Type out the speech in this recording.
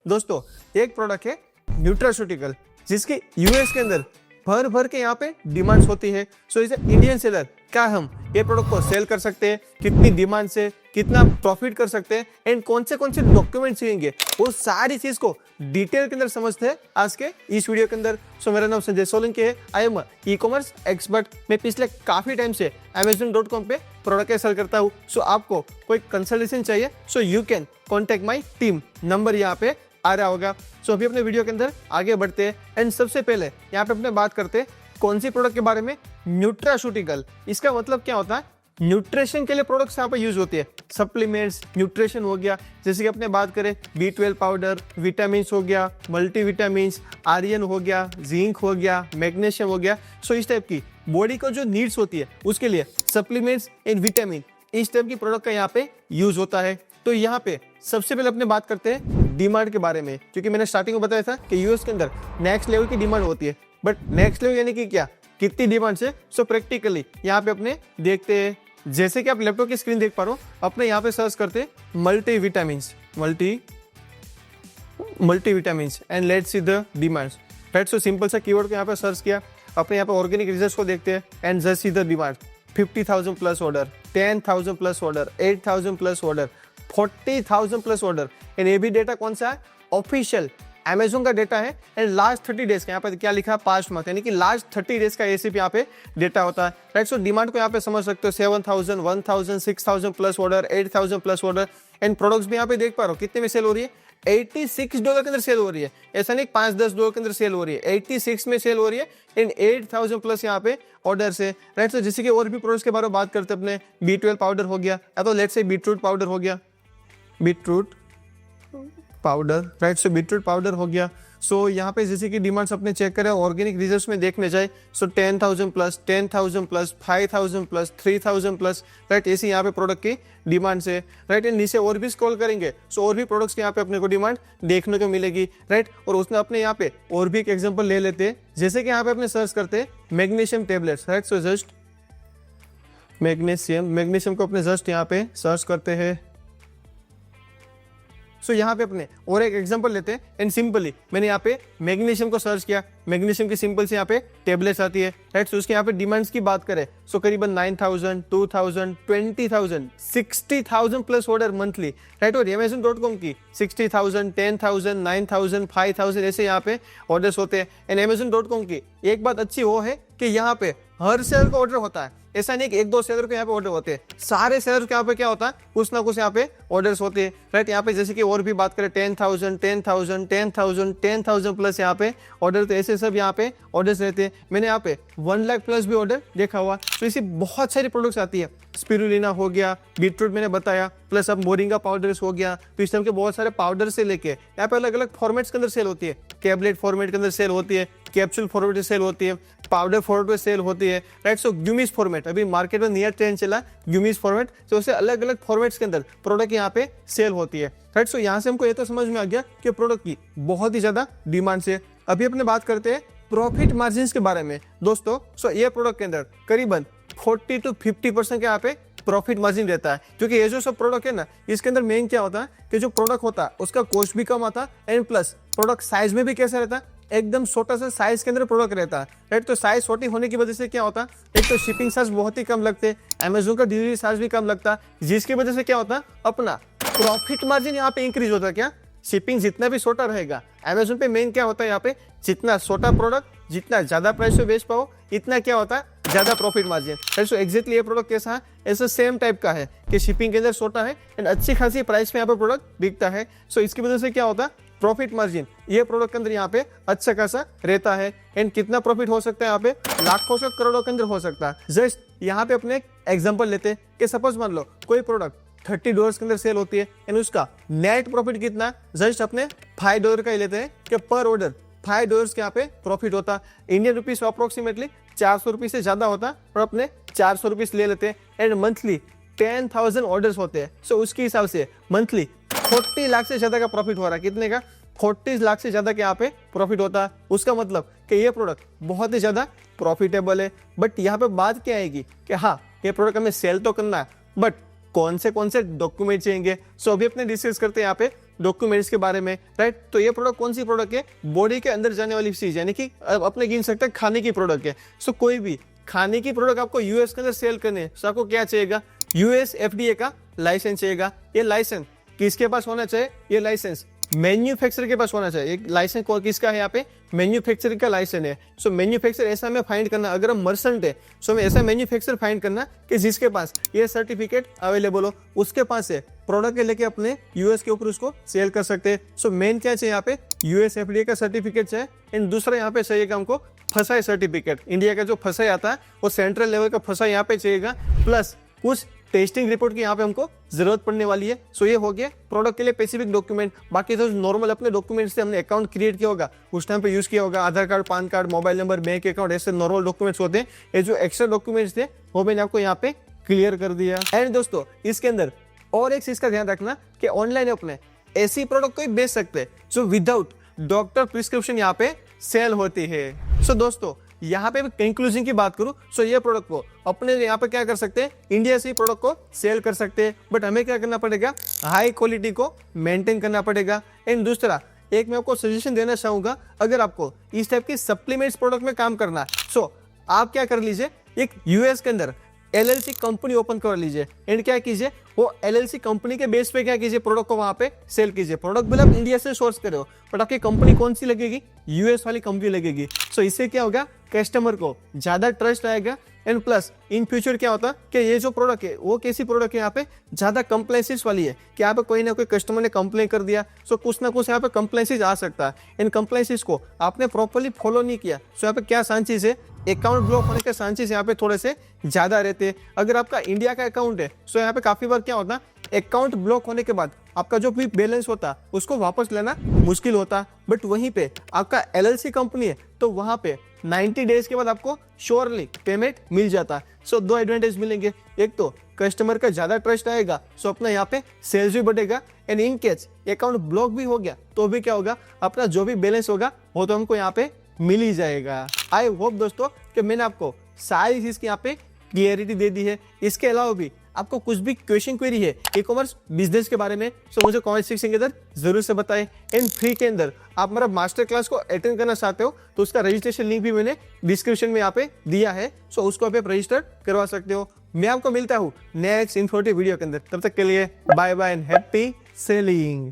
दोस्तों एक प्रोडक्ट है न्यूट्रास्यूटिकल, जिसके यूएस के अंदर भर भर के यहाँ पे डिमांड्स होती है। सो इसे इंडियन सेलर क्या हम ये प्रोडक्ट को सेल कर सकते हैं, कितनी डिमांड से कितना प्रॉफिट कर सकते हैं एंड कौन से डॉक्यूमेंट्स चाहिए, वो सारी चीज को डिटेल के अंदर समझते हैं आज के इस वीडियो के अंदर। सो मेरा नाम संजय सोलंकी है, I am e commerce expert. मैं पिछले काफी टाइम से Amazon.com पे प्रोडक्ट सेल करता हूँ। सो आपको कोई कंसल्टेशन चाहिए, so you can contact my team, number यहाँ पे आ रहा होगा। सो अभी अपने वीडियो के अंदर आगे बढ़ते हैं एंड सबसे पहले यहाँ पे अपने बात करते हैं कौन सी प्रोडक्ट के बारे में, न्यूट्रास्यूटिकल। इसका मतलब क्या होता है, न्यूट्रिशन के लिए प्रोडक्ट्स यहाँ पे यूज होती है, सप्लीमेंट्स, न्यूट्रिशन हो गया। जैसे कि अपने बात करें B12 पाउडर, विटामिन हो गया, मल्टीविटामिन, आयरन हो गया, जिंक हो गया, मैग्नीशियम हो गया। सो इस टाइप की बॉडी को जो नीड्स होती है उसके लिए सप्लीमेंट्स एंड विटामिन, इस टाइप की प्रोडक्ट का यहाँ पे यूज होता है। तो यहाँ पे सबसे पहले अपने बात करते हैं डिमांड के बारे में, क्योंकि मैंने स्टार्टिंग में बताया था कि यूएस के अंदर नेक्स्ट लेवल की डिमांड होती है। बट नेक्स्ट लेवल यानी कि क्या, कितनी डिमांड से। सो प्रैक्टिकली यहाँ पे अपने देखते हैं, जैसे कि आप लैपटॉप की स्क्रीन देख पा रहे हो, अपने यहाँ पे सर्च करते हैं multivitamin and let's see the demands. Right, so simple सा कीवर्ड को यहाँ पे सर्च किया, अपने यहाँ पे ऑर्गेनिक रिजल्ट्स को देखते हैं and just see the demand. 50,000 plus order, 10,000 plus order, 8,000 plus order, 40,000 plus order. And ये भी डेटा कौन सा है, ऑफिशियल Amazon का डेटा है। एंड लास्ट 30 डेज का यहाँ पे क्या लिखा है, 5 मंथ, यानी कि लास्ट 30 डेज का एसीपी यहाँ पे डेटा होता है। राइट, सो डिमांड को यहाँ पे समझ सकते हो, 7,000, 1,000, 6,000 plus order, 8,000 plus order. And products भी यहाँ पे देख पा रहे हो कितने में सेल हो रही है, $86 के अंदर सेल हो रही है। ऐसा नहीं $5-10 के अंदर सेल हो रही है, 86 में सेल हो रही है एंड 8,000 प्लस यहाँ पे ऑर्डर से। राइट, सो जैसे कि और भी प्रोडक्ट्स के बारे में बात करते हैं, अपने B12 पाउडर हो गया, या तो लेट्स से बीटरूट पाउडर हो गया, बीटरूट पाउडर। राइट, सो बीटरूट पाउडर हो गया। सो यहाँ पे जैसे कि डिमांड्स अपने चेक करें, ऑर्गेनिक रिजल्ट्स में देखने जाए, सो 10,000 plus, 10,000 plus, 5,000 plus, 3,000 plus. Right, ऐसी यहाँ पे प्रोडक्ट की डिमांड से। राइट, एंड नीचे और भी स्क्रॉल करेंगे, सो और भी प्रोडक्ट्स की यहाँ पे अपने को डिमांड देखने को मिलेगी। राइट, और उसने अपने यहाँ पे और भी एक एग्जाम्पल ले लेते हैं, जैसे कि यहाँ पे अपने सर्च करते हैं magnesium tablets. Right, so just magnesium को अपने जस्ट यहाँ पे सर्च करते हैं। सो यहाँ पे अपने और एक एग्जांपल लेते हैं एंड सिंपली मैंने यहाँ पे मैग्नीशियम को सर्च किया, मैग्नीशियम की सिंपल से यहाँ पे टेबलेट्स आती है। राइट, सो उसके यहाँ पे डिमांड्स की बात करें, सो करीबन 9,000, 2,000, 20,000, 60,000 प्लस ऑर्डर मंथली। राइट, और Amazon.com की 60,000, 10,000, 9,000, 5,000 ऐसे यहाँ पे ऑर्डर्स होते हैं। एंड Amazon.com की एक बात अच्छी वो है कि यहाँ पे हर सेलर का ऑर्डर होता है, ऐसा नहीं कि एक दो सेलर के यहाँ पे ऑर्डर होते हैं, सारे सेलर के यहाँ पे क्या होता है, कुछ ना कुछ यहाँ पे ऑर्डर्स होते हैं। राइट, यहाँ पे जैसे कि और भी बात करें 10,000, 10,000, 10,000, 10,000 प्लस यहाँ पे ऑर्डर, तो ऐसे सब यहाँ पे ऑर्डर्स रहते हैं। मैंने यहाँ पे 1 लाख प्लस भी ऑर्डर देखा हुआ। तो इसी बहुत सारी प्रोडक्ट्स आती है, स्पिरुलिना हो गया, बीटरूट मैंने बताया, प्लस अब मोरिंगा पाउडर्स हो गया। तो इस टाइप के बहुत सारे पाउडर से लेके यहाँ पे अलग अलग फॉर्मेट्स के अंदर सेल होती है, टैबलेट फॉर्मेट के अंदर सेल होती है, कैप्सूल फॉर्मेट में सेल होती है, पाउडर फॉर्मेट में सेल होती है। राइट, सो ग्यूमीज फॉर्मेट अभी मार्केट में नियर ट्रेंड चला, ग्यूमीज फॉर्मेट, तो उससे अलग अलग फॉर्मेट्स के अंदर प्रोडक्ट यहाँ पे सेल होती है। राइट, सो यहाँ से हमको ये तो समझ में आ गया कि प्रोडक्ट की बहुत ही ज्यादा डिमांड से। अभी अपने बात करते हैं प्रॉफिट मार्जिन के बारे में दोस्तों। सो ये प्रोडक्ट के अंदर करीबन 40 to 50% के यहाँ पे प्रॉफिट मार्जिन रहता है, क्योंकि ये जो सब प्रोडक्ट है ना, इसके अंदर मेन क्या होता है कि जो प्रोडक्ट होता है उसका कॉस्ट भी कम आता है एंड प्लस प्रोडक्ट साइज में भी कैसा रहता है, एकदम छोटा सा साइज के अंदर प्रोडक्ट रहता है। राइट, तो साइज छोटी होने की वजह से क्या होता है, एक तो शिपिंग चार्ज बहुत ही कम लगते हैं, Amazon का डिलीवरी चार्ज भी कम लगता है, जिसकी वजह से क्या होता है, अपना प्रॉफिट मार्जिन यहाँ पे इंक्रीज होता है। क्या, शिपिंग जितना भी छोटा रहेगा, Amazon पे मेन क्या होता है, यहाँ पे जितना छोटा प्रोडक्ट जितना ज्यादा प्राइस पे बेच पाओ, इतना क्या होता है, ज्यादा प्रॉफिट मार्जिन। सो एग्जैक्टली ये प्रोडक्ट कैसा है, ऐसा सेम टाइप का है कि शिपिंग के अंदर छोटा है एंड अच्छी खासी प्राइस में यहाँ पे प्रोडक्ट बिकता है। सो इसकी वजह से क्या होता है, प्रॉफिट मार्जिन ये प्रोडक्ट के अंदर यहाँ पे अच्छा खासा रहता है। एंड कितना प्रॉफिट हो सकता है, यहाँ पे लाखों से करोड़ों के अंदर हो सकता है। जस्ट यहाँ पे अपने एक एग्जांपल लेते हैं कि सपोज मान लो कोई प्रोडक्ट $30 के अंदर सेल होती है एंड उसका नेट प्रॉफिट कितना, जस्ट अपने $5 का ही लेते हैं कि पर ऑर्डर $5 के यहाँ पे प्रॉफिट होता है। इंडियन रुपीज अप्रोक्सीमेटली 400 रुपीज से ज्यादा होता है, और अपने 400 रुपीज ले लेते हैं एंड मंथली 10,000 ऑर्डर्स होते हैं। सो उसके हिसाब से मंथली 40 लाख से ज्यादा का प्रॉफिट हो रहा है। कितने का, 40 लाख से ज्यादा के यहाँ पे प्रॉफिट होता है। उसका मतलब कि ये प्रोडक्ट बहुत ही ज्यादा प्रॉफिटेबल है। बट यहाँ पे बात क्या आएगी कि हाँ, ये प्रोडक्ट हमें सेल तो करना है, बट कौन से डॉक्यूमेंट चाहिए। सो अभी अपने डिस्कस करते हैं यहाँ पे डॉक्यूमेंट्स के बारे में, राइट। तो ये प्रोडक्ट कौन सी प्रोडक्ट है, बॉडी के अंदर जाने वाली चीज, यानी कि अपने गिन सकते हैं खाने की प्रोडक्ट है। सो कोई भी खाने की प्रोडक्ट आपको यूएस के अंदर सेल करने है, आपको क्या चाहिएगा, यूएस एफडीए का लाइसेंस चाहिएगा। ये लाइसेंस किसके पास होना चाहिए, ये लाइसेंस मैन्युफैक्चरर के पास होना चाहिए। लाइसेंस किसका है, यहाँ पे मैन्युफैक्चरर का लाइसेंस है। सो मैन्युफैक्चरर ऐसा हमें फाइंड करना, अगर हम मर्चेंट है सो हमें ऐसा मैन्युफैक्चरर फाइंड करना कि जिसके पास ये सर्टिफिकेट अवेलेबल हो, उसके पास है प्रोडक्ट के लेके अपने यूएस के ऊपर उसको सेल कर सकते हैं। सो मेन क्या चाहिए यहाँ पे, यूएस एफडीए का सर्टिफिकेट चाहिए। एंड दूसरा यहाँ पे चाहिएगा हमको फसाई सर्टिफिकेट, इंडिया का जो फसाई आता है वो सेंट्रल लेवल का फसाई यहाँ पे चाहिएगा, प्लस कुछ टेस्टिंग रिपोर्ट की यहाँ पे हमको जरूरत पड़ने वाली है। सो ये हो गया प्रोडक्ट के लिए स्पेसिफिक डॉक्यूमेंट। बाकी तो नॉर्मल अपने डॉक्यूमेंट से हमने अकाउंट क्रिएट किया होगा, उस टाइम पे यूज किया होगा, Aadhaar card, PAN card, mobile number, bank account, ऐसे नॉर्मल डॉक्यूमेंट्स होते हैं। ये जो एक्स्ट्रा डॉक्यूमेंट्स थे वो मैंने आपको यहाँ पे क्लियर कर दिया। एंड दोस्तों इसके अंदर और एक चीज का ध्यान रखना कि ऑनलाइन अपने ऐसी प्रोडक्ट को बेच सकते हैं जो विदाउट डॉक्टर प्रिस्क्रिप्शन यहाँ पे सेल होती है। सो दोस्तों यहाँ पे कंक्लूजन की बात करूं, सो ये प्रोडक्ट को अपने यहाँ पे क्या कर सकते हैं, इंडिया से ही प्रोडक्ट को सेल कर सकते हैं। बट हमें क्या करना पड़ेगा, हाई क्वालिटी को मेंटेन करना पड़ेगा। एंड दूसरा एक मैं आपको सजेशन देना चाहूंगा, अगर आपको इस टाइप की सप्लीमेंट्स प्रोडक्ट में काम करना है, सो आप क्या कर लीजिए, एक यूएस के अंदर एलएलसी कंपनी ओपन कर लीजिए। एंड क्या कीजिए, वो एलएलसी कंपनी के बेस पे क्या कीजिए, प्रोडक्ट को वहां पे सेल कीजिए। प्रोडक्ट बिल आप इंडिया से सोर्स करे हो, बट आपकी कंपनी कौन सी लगेगी, यूएस वाली कंपनी लगेगी। सो इससे क्या होगा, कस्टमर को ज्यादा ट्रस्ट आएगा। एंड प्लस इन फ्यूचर क्या होता है कि ये जो प्रोडक्ट है वो कैसी प्रोडक्ट है, यहाँ पे ज्यादा कंप्लेंसेस वाली है कि यहाँ पे कोई ना कोई कस्टमर ने कंप्लेन कर दिया, सो कुछ ना कुछ यहाँ पे कंप्लेंसेस आ सकता है। इन कंप्लेंसेस को आपने प्रॉपर्ली फॉलो नहीं किया, सो यहाँ पे क्या चांसेस है, अकाउंट ब्लॉक होने के चांसेस यहाँ पे थोड़े से ज्यादा रहते हैं। अगर आपका इंडिया का अकाउंट है, सो यहाँ पे काफी बार क्या होता है, अकाउंट ब्लॉक होने के बाद आपका जो भी बैलेंस होता उसको वापस लेना मुश्किल होता। बट वहीं पे आपका एलएलसी कंपनी है तो वहां पे 90 डेज के बाद आपको श्योरली पेमेंट मिल जाता है। सो दो एडवांटेज मिलेंगे, एक तो कस्टमर का ज्यादा ट्रस्ट आएगा, सो अपना यहाँ पे सेल्स भी बढ़ेगा। And in case account block भी हो गया तो भी क्या होगा, अपना जो भी बैलेंस होगा वो तो हमको यहाँ पे मिल ही जाएगा। आई होप दोस्तों कि मैंने आपको सारी चीज की यहाँ पे क्लियरिटी दे दी है। इसके अलावा भी आपको कुछ भी क्वेश्चन क्वेरी है ई कॉमर्स बिजनेस के बारे में, सो मुझे कमेंट सेक्शन के अंदर जरूर से बताएं। एंड फ्री के अंदर आप मेरा मास्टर क्लास को अटेंड करना चाहते हो तो उसका रजिस्ट्रेशन लिंक भी मैंने डिस्क्रिप्शन में यहाँ पे दिया है, सो उसको आप रजिस्टर करवा सकते हो। मैं आपको मिलता हूँ नेक्स्ट इन्फॉर्मेटिव वीडियो के अंदर, तब तक के लिए bye bye and happy selling.